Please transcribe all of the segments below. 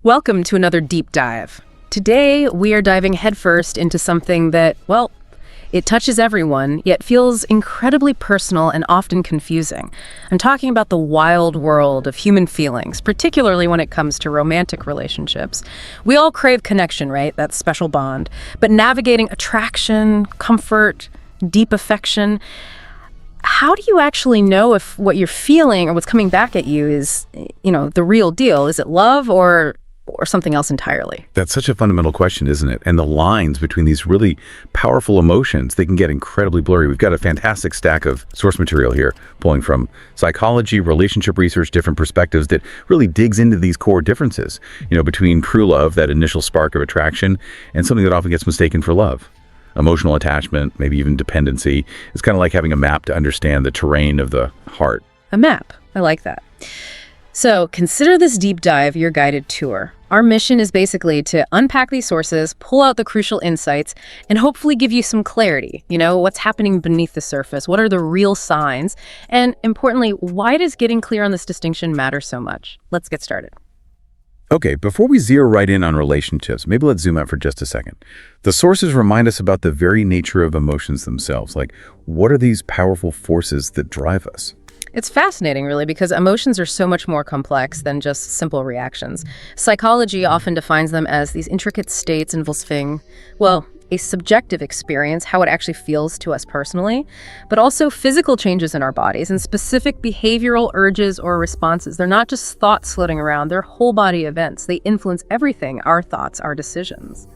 Welcome to another deep dive. Today, we are diving headfirst into something that, well, it touches everyone, yet feels incredibly personal and often confusing. I'm talking about the wild world of human feelings, particularly when it comes to romantic relationships. We all crave connection, right? That special bond. But navigating attraction, comfort, deep affection, how do you actually know if what you're feeling or what's coming back at you is, the real deal? Is it love or something else entirely? That's such a fundamental question, isn't it? And the lines between these really powerful emotions, they can get incredibly blurry. We've got a fantastic stack of source material here, pulling from psychology, relationship research, different perspectives that really digs into these core differences, between true love, that initial spark of attraction, and something that often gets mistaken for love. Emotional attachment, maybe even dependency. It's kind of like having a map to understand the terrain of the heart. A map. I like that. So consider this deep dive your guided tour. Our mission is basically to unpack these sources, pull out the crucial insights, and hopefully give you some clarity. What's happening beneath the surface? What are the real signs? And importantly, why does getting clear on this distinction matter so much? Let's get started. Okay, before we zero right in on relationships, maybe let's zoom out for just a second. The sources remind us about the very nature of emotions themselves. Like, what are these powerful forces that drive us? It's fascinating, really, because emotions are so much more complex than just simple reactions. Psychology often defines them as these intricate states involving, a subjective experience, how it actually feels to us personally, but also physical changes in our bodies and specific behavioral urges or responses. They're not just thoughts floating around, they're whole body events. They influence everything, our thoughts, our decisions.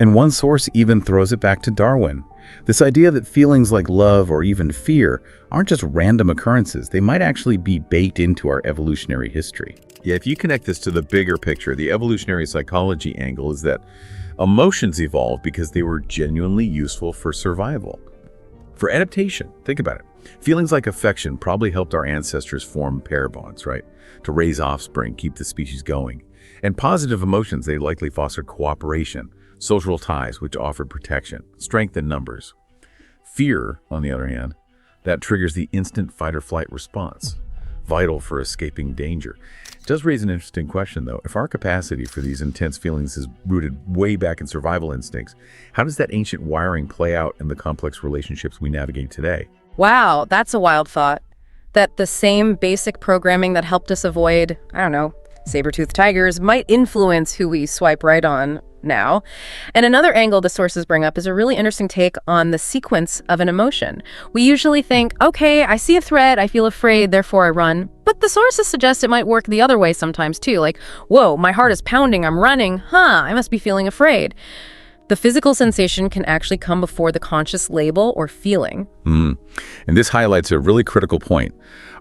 And one source even throws it back to Darwin. This idea that feelings like love or even fear aren't just random occurrences. They might actually be baked into our evolutionary history. Yeah, if you connect this to the bigger picture, the evolutionary psychology angle is that emotions evolved because they were genuinely useful for survival. For adaptation, think about it. Feelings like affection probably helped our ancestors form pair bonds, right? To raise offspring, keep the species going. And positive emotions, they likely fostered cooperation, social ties, which offered protection, strength in numbers. Fear, on the other hand, that triggers the instant fight-or-flight response, vital for escaping danger. It does raise an interesting question, though. If our capacity for these intense feelings is rooted way back in survival instincts, how does that ancient wiring play out in the complex relationships we navigate today? Wow, that's a wild thought. That the same basic programming that helped us avoid, saber-toothed tigers might influence who we swipe right on now. And another angle the sources bring up is a really interesting take on the sequence of an emotion. We usually think, okay, I see a threat, I feel afraid, therefore I run. But the sources suggest it might work the other way sometimes too. Like, whoa, my heart is pounding, I'm running. I must be feeling afraid. The physical sensation can actually come before the conscious label or feeling. And this highlights a really critical point.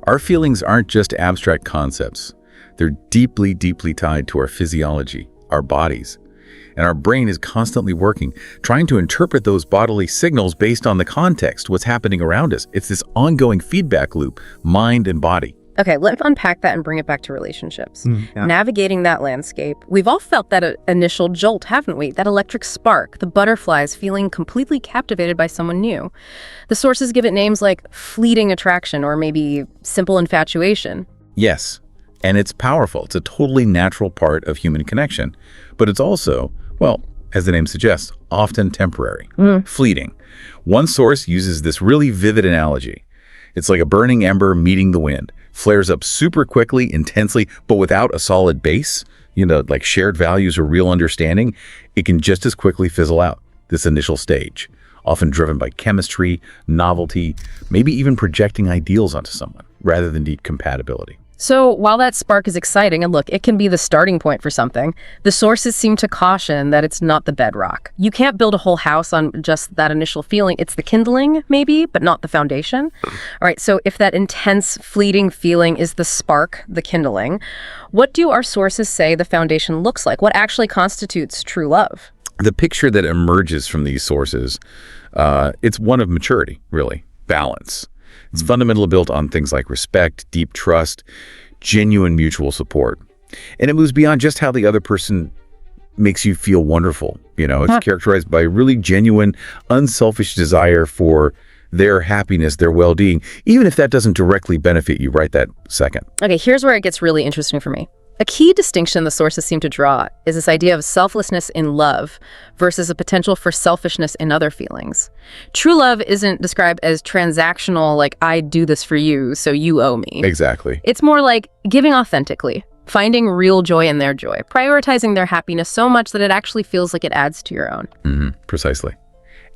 Our feelings aren't just abstract concepts. They're deeply, deeply tied to our physiology, our bodies. And our brain is constantly working, trying to interpret those bodily signals based on the context, what's happening around us. It's this ongoing feedback loop, mind and body. Okay, let's unpack that and bring it back to relationships. Navigating that landscape, we've all felt that initial jolt, haven't we? That electric spark, the butterflies feeling completely captivated by someone new. The sources give it names like fleeting attraction or maybe simple infatuation. Yes, and it's powerful. It's a totally natural part of human connection. But it's also, as the name suggests, often temporary, fleeting. One source uses this really vivid analogy. It's like a burning ember meeting the wind, flares up super quickly, intensely, but without a solid base, like shared values or real understanding, it can just as quickly fizzle out, this initial stage, often driven by chemistry, novelty, maybe even projecting ideals onto someone, rather than deep compatibility. So while that spark is exciting, and look, it can be the starting point for something, the sources seem to caution that it's not the bedrock. You can't build a whole house on just that initial feeling. It's the kindling, maybe, but not the foundation. All right, so if that intense, fleeting feeling is the spark, the kindling, what do our sources say the foundation looks like? What actually constitutes true love? The picture that emerges from these sources, it's one of maturity, really, balance. It's fundamentally built on things like respect, deep trust, genuine mutual support. And it moves beyond just how the other person makes you feel wonderful. It's characterized by really genuine, unselfish desire for their happiness, their well-being, even if that doesn't directly benefit you right that second. Okay, here's where it gets really interesting for me. A key distinction the sources seem to draw is this idea of selflessness in love versus a potential for selfishness in other feelings. True love isn't described as transactional, like, I do this for you, so you owe me. Exactly. It's more like giving authentically, finding real joy in their joy, prioritizing their happiness so much that it actually feels like it adds to your own. Precisely.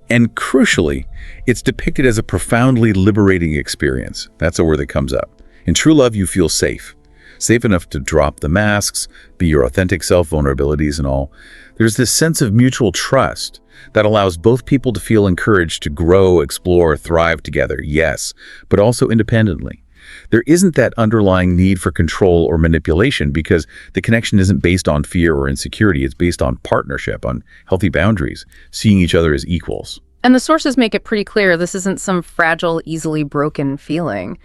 And crucially, it's depicted as a profoundly liberating experience. That's a word that comes up. In true love, you feel safe. Safe enough to drop the masks, be your authentic self, vulnerabilities and all. There's this sense of mutual trust that allows both people to feel encouraged to grow, explore, thrive together, yes, but also independently. There isn't that underlying need for control or manipulation because the connection isn't based on fear or insecurity. It's based on partnership, on healthy boundaries, seeing each other as equals. And the sources make it pretty clear this isn't some fragile, easily broken feeling.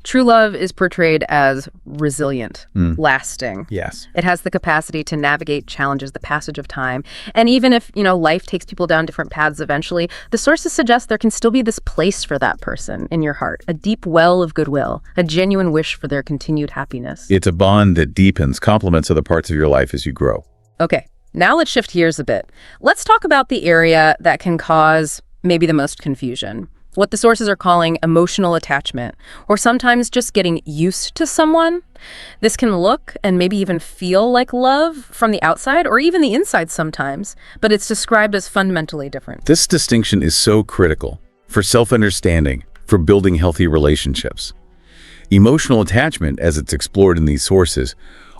True love is portrayed as resilient, lasting. Yes. It has the capacity to navigate challenges, the passage of time. And even if, life takes people down different paths eventually, the sources suggest there can still be this place for that person in your heart, a deep well of goodwill, a genuine wish for their continued happiness. It's a bond that deepens, complements other parts of your life as you grow. Okay, now let's shift gears a bit. Let's talk about the area that can cause maybe the most confusion. What the sources are calling emotional attachment, or sometimes just getting used to someone. This can look and maybe even feel like love from the outside or even the inside sometimes, but it's described as fundamentally different. This distinction is so critical for self-understanding, for building healthy relationships. Emotional attachment, as it's explored in these sources,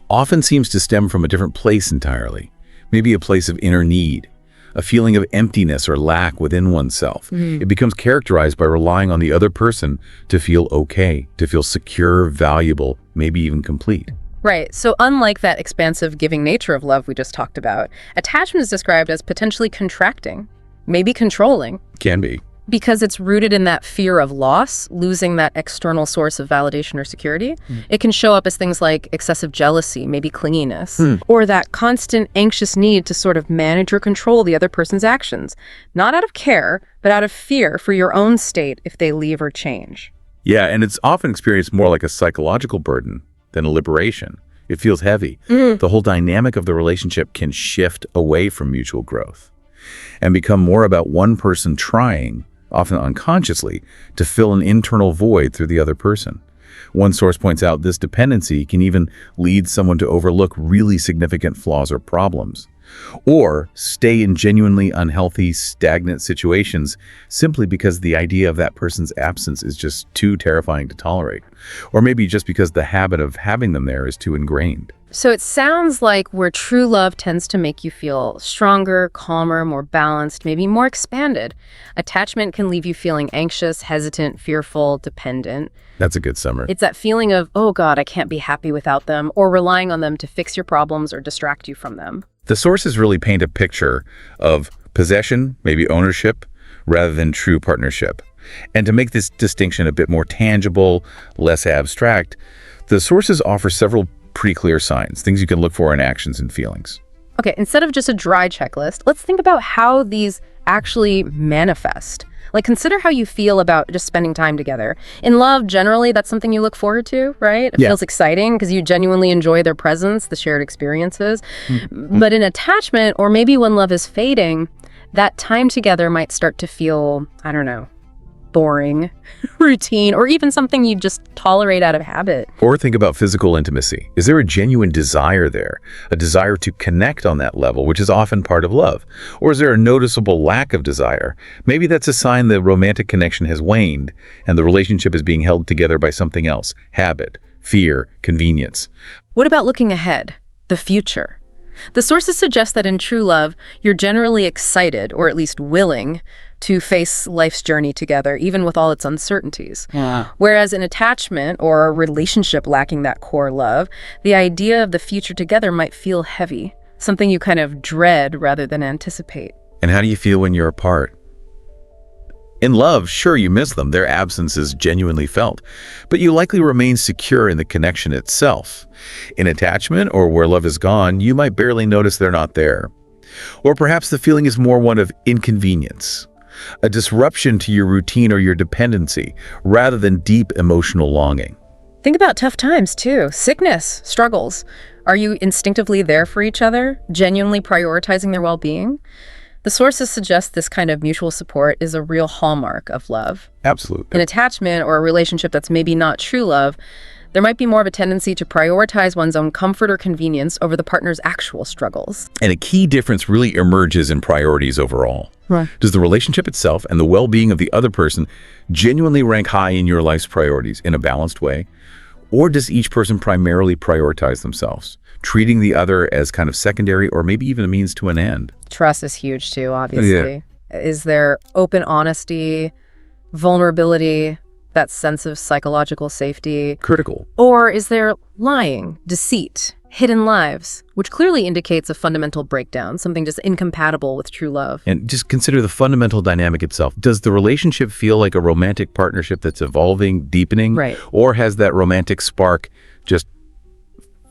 often seems to stem from a different place entirely, maybe a place of inner need, a feeling of emptiness or lack within oneself. It becomes characterized by relying on the other person to feel okay, to feel secure, valuable, maybe even complete. Right. So unlike that expansive giving nature of love we just talked about, attachment is described as potentially contracting, maybe controlling. Can be. Because it's rooted in that fear of loss, losing that external source of validation or security. It can show up as things like excessive jealousy, maybe clinginess, or that constant anxious need to sort of manage or control the other person's actions, not out of care, but out of fear for your own state if they leave or change. Yeah, and it's often experienced more like a psychological burden than a liberation. It feels heavy. The whole dynamic of the relationship can shift away from mutual growth and become more about one person trying, often unconsciously, to fill an internal void through the other person. One source points out this dependency can even lead someone to overlook really significant flaws or problems, or stay in genuinely unhealthy, stagnant situations simply because the idea of that person's absence is just too terrifying to tolerate, or maybe just because the habit of having them there is too ingrained. So it sounds like where true love tends to make you feel stronger, calmer, more balanced, maybe more expanded. Attachment can leave you feeling anxious, hesitant, fearful, dependent. That's a good summary. It's that feeling of, oh God, I can't be happy without them, or relying on them to fix your problems or distract you from them. The sources really paint a picture of possession, maybe ownership, rather than true partnership. And to make this distinction a bit more tangible, less abstract, the sources offer several pretty clear signs, things you can look for in actions and feelings. Okay, instead of just a dry checklist, let's think about how these actually manifest. Like, consider how you feel about just spending time together. In love, generally, that's something you look forward to, right? It feels exciting because you genuinely enjoy their presence, the shared experiences. But in attachment, or maybe when love is fading, that time together might start to feel, I don't know, boring, routine, or even something you just tolerate out of habit. Or think about physical intimacy. Is there a genuine desire there? A desire to connect on that level, which is often part of love? Or is there a noticeable lack of desire? Maybe that's a sign the romantic connection has waned and the relationship is being held together by something else: habit, fear, convenience. What about looking ahead? The future? The sources suggest that in true love, you're generally excited, or at least willing, to face life's journey together, even with all its uncertainties. Whereas in attachment, or a relationship lacking that core love, the idea of the future together might feel heavy, something you kind of dread rather than anticipate. And how do you feel when you're apart? In love, sure, you miss them. Their absence is genuinely felt, but you likely remain secure in the connection itself. In attachment, or where love is gone, you might barely notice they're not there. Or perhaps the feeling is more one of inconvenience, a disruption to your routine or your dependency, rather than deep emotional longing. Think about tough times, too. Sickness, struggles. Are you instinctively there for each other, genuinely prioritizing their well-being? The sources suggest this kind of mutual support is a real hallmark of love. Absolutely. An attachment or a relationship that's maybe not true love, there might be more of a tendency to prioritize one's own comfort or convenience over the partner's actual struggles. And a key difference really emerges in priorities overall. Right. Does the relationship itself and the well-being of the other person genuinely rank high in your life's priorities in a balanced way? Or does each person primarily prioritize themselves, treating the other as kind of secondary or maybe even a means to an end? Trust is huge too, obviously. Yeah. Is there open honesty, vulnerability, that sense of psychological safety? Critical. Or is there lying, deceit, hidden lives, which clearly indicates a fundamental breakdown, something just incompatible with true love? And just consider the fundamental dynamic itself. Does the relationship feel like a romantic partnership that's evolving, deepening? Right. Or has that romantic spark just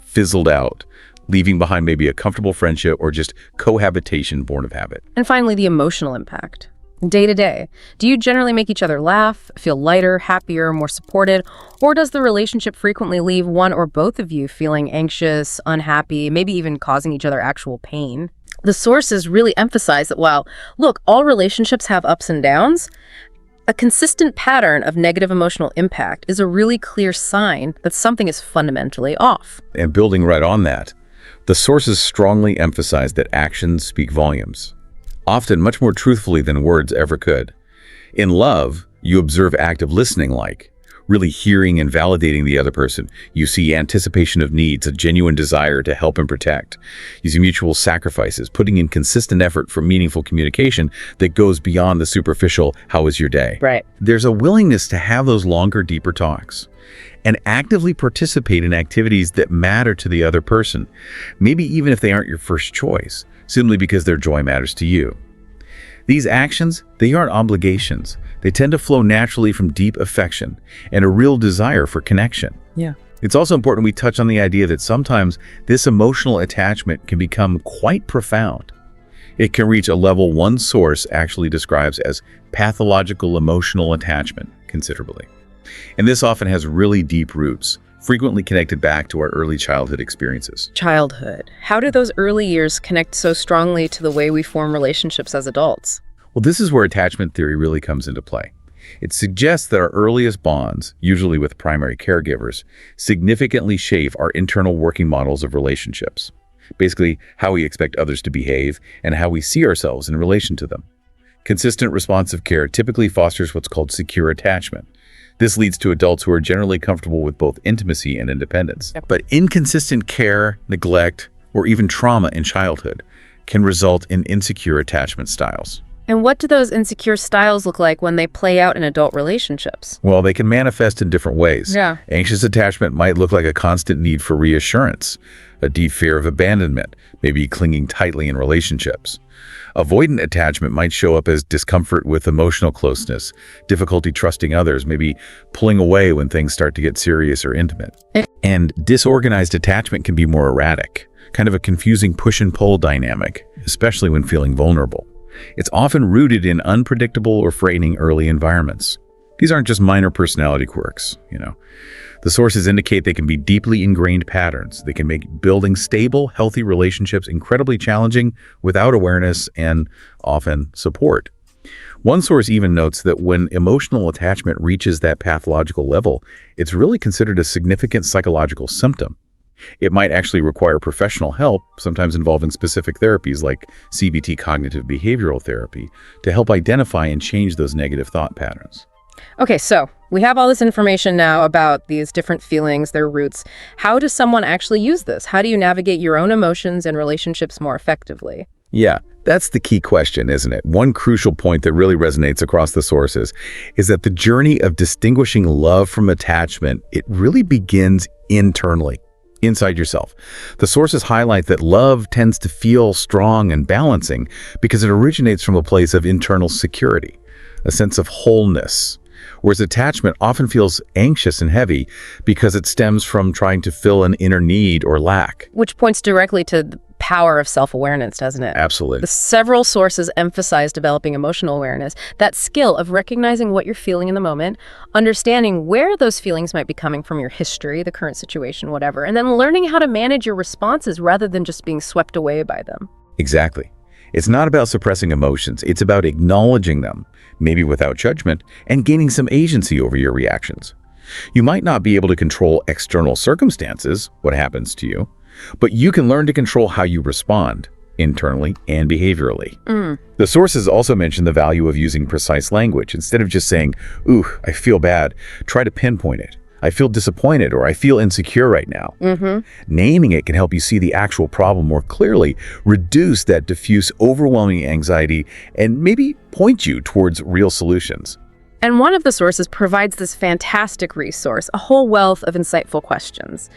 fizzled out, leaving behind maybe a comfortable friendship or just cohabitation born of habit? And finally, the emotional impact. Day to day, do you generally make each other laugh, feel lighter, happier, more supported, or does the relationship frequently leave one or both of you feeling anxious, unhappy, maybe even causing each other actual pain? The sources really emphasize that while, look, all relationships have ups and downs, a consistent pattern of negative emotional impact is a really clear sign that something is fundamentally off. And building right on that, the sources strongly emphasize that actions speak volumes, often much more truthfully than words ever could. In love, you observe active listening, like really hearing and validating the other person. You see anticipation of needs, a genuine desire to help and protect. You see mutual sacrifices, putting in consistent effort for meaningful communication that goes beyond the superficial, how was your day? Right. There's a willingness to have those longer, deeper talks and actively participate in activities that matter to the other person, maybe even if they aren't your first choice, simply because their joy matters to you. These actions, they aren't obligations. They tend to flow naturally from deep affection and a real desire for connection. Yeah. It's also important we touch on the idea that sometimes this emotional attachment can become quite profound. It can reach a level one source actually describes as pathological emotional attachment considerably. And this often has really deep roots, frequently connected back to our early childhood experiences. Childhood. How do those early years connect so strongly to the way we form relationships as adults? Well, this is where attachment theory really comes into play. It suggests that our earliest bonds, usually with primary caregivers, significantly shape our internal working models of relationships. Basically, how we expect others to behave and how we see ourselves in relation to them. Consistent responsive care typically fosters what's called secure attachment. This leads to adults who are generally comfortable with both intimacy and independence. But inconsistent care, neglect, or even trauma in childhood can result in insecure attachment styles. And what do those insecure styles look like when they play out in adult relationships? Well, they can manifest in different ways. Yeah. Anxious attachment might look like a constant need for reassurance, a deep fear of abandonment, maybe clinging tightly in relationships. Avoidant attachment might show up as discomfort with emotional closeness, difficulty trusting others, maybe pulling away when things start to get serious or intimate. And disorganized attachment can be more erratic, kind of a confusing push and pull dynamic, especially when feeling vulnerable. It's often rooted in unpredictable or frightening early environments. These aren't just minor personality quirks, The sources indicate they can be deeply ingrained patterns. They can make building stable, healthy relationships incredibly challenging without awareness and often support. One source even notes that when emotional attachment reaches that pathological level, it's really considered a significant psychological symptom. It might actually require professional help, sometimes involving specific therapies like CBT, cognitive behavioral therapy, to help identify and change those negative thought patterns. Okay, so we have all this information now about these different feelings, their roots. How does someone actually use this? How do you navigate your own emotions and relationships more effectively? Yeah, that's the key question, isn't it? One crucial point that really resonates across the sources is that the journey of distinguishing love from attachment, it really begins internally, inside yourself. The sources highlight that love tends to feel strong and balancing because it originates from a place of internal security, a sense of wholeness, whereas attachment often feels anxious and heavy because it stems from trying to fill an inner need or lack. Which points directly to the power of self-awareness, doesn't it? Absolutely. The several sources emphasize developing emotional awareness, that skill of recognizing what you're feeling in the moment, understanding where those feelings might be coming from, your history, the current situation, whatever, and then learning how to manage your responses rather than just being swept away by them. Exactly. It's not about suppressing emotions. It's about acknowledging them, maybe without judgment, and gaining some agency over your reactions. You might not be able to control external circumstances, what happens to you, but you can learn to control how you respond, internally and behaviorally. The sources also mention the value of using precise language. Instead of just saying, "Ooh, I feel bad," try to pinpoint it. "I feel disappointed," or "I feel insecure right now." Naming it can help you see the actual problem more clearly, reduce that diffuse, overwhelming anxiety, and maybe point you towards real solutions. And one of the sources provides this fantastic resource, a whole wealth of insightful questions.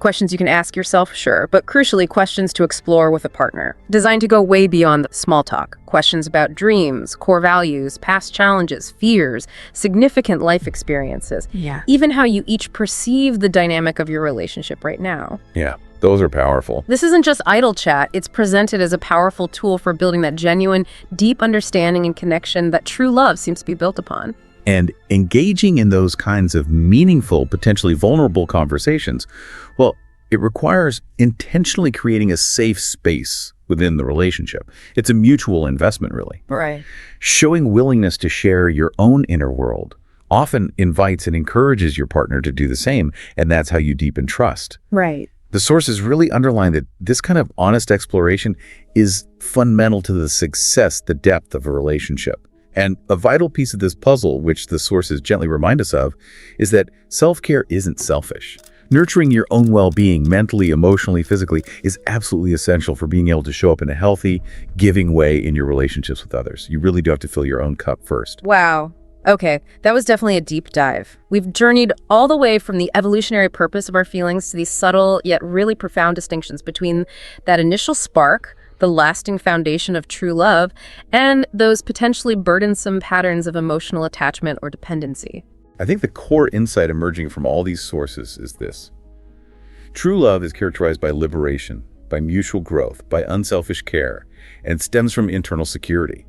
Questions you can ask yourself, sure, but crucially questions to explore with a partner, designed to go way beyond the small talk. Questions about dreams, core values, past challenges, fears, significant life experiences, even how you each perceive the dynamic of your relationship right now. Yeah, those are powerful. This isn't just idle chat, it's presented as a powerful tool for building that genuine, deep understanding and connection that true love seems to be built upon. And engaging in those kinds of meaningful, potentially vulnerable conversations, well, it requires intentionally creating a safe space within the relationship. It's a mutual investment, really. Right. Showing willingness to share your own inner world often invites and encourages your partner to do the same, and that's how you deepen trust. Right. The sources really underline that this kind of honest exploration is fundamental to the success, the depth of a relationship. And a vital piece of this puzzle, which the sources gently remind us of, is that self-care isn't selfish. Nurturing your own well-being mentally, emotionally, physically is absolutely essential for being able to show up in a healthy, giving way in your relationships with others. You really do have to fill your own cup first. Wow. Okay, that was definitely a deep dive. We've journeyed all the way from the evolutionary purpose of our feelings to these subtle yet really profound distinctions between that initial spark, the lasting foundation of true love, and those potentially burdensome patterns of emotional attachment or dependency. I think the core insight emerging from all these sources is this. True love is characterized by liberation, by mutual growth, by unselfish care, and stems from internal security.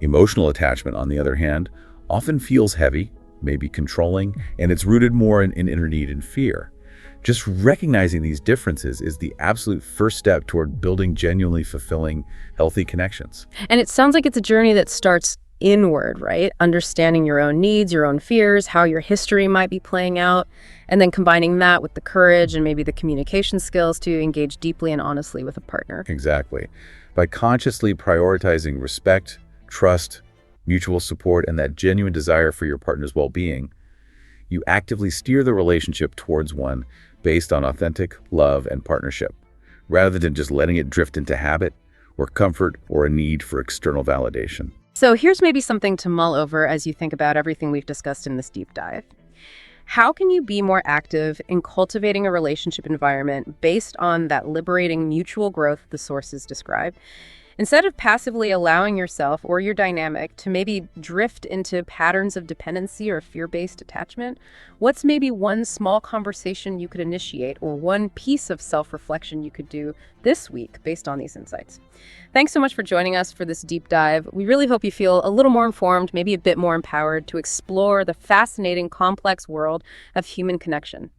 Emotional attachment, on the other hand, often feels heavy, maybe controlling, and it's rooted more in inner need and fear. Just recognizing these differences is the absolute first step toward building genuinely fulfilling, healthy connections. And it sounds like it's a journey that starts inward, right? Understanding your own needs, your own fears, how your history might be playing out, and then combining that with the courage and maybe the communication skills to engage deeply and honestly with a partner. Exactly. By consciously prioritizing respect, trust, mutual support, and that genuine desire for your partner's well-being, you actively steer the relationship towards one based on authentic love and partnership, rather than just letting it drift into habit or comfort or a need for external validation. So here's maybe something to mull over as you think about everything we've discussed in this deep dive. How can you be more active in cultivating a relationship environment based on that liberating mutual growth the sources describe? Instead of passively allowing yourself or your dynamic to maybe drift into patterns of dependency or fear-based attachment, what's maybe one small conversation you could initiate or one piece of self-reflection you could do this week based on these insights? Thanks so much for joining us for this deep dive. We really hope you feel a little more informed, maybe a bit more empowered to explore the fascinating, complex world of human connection.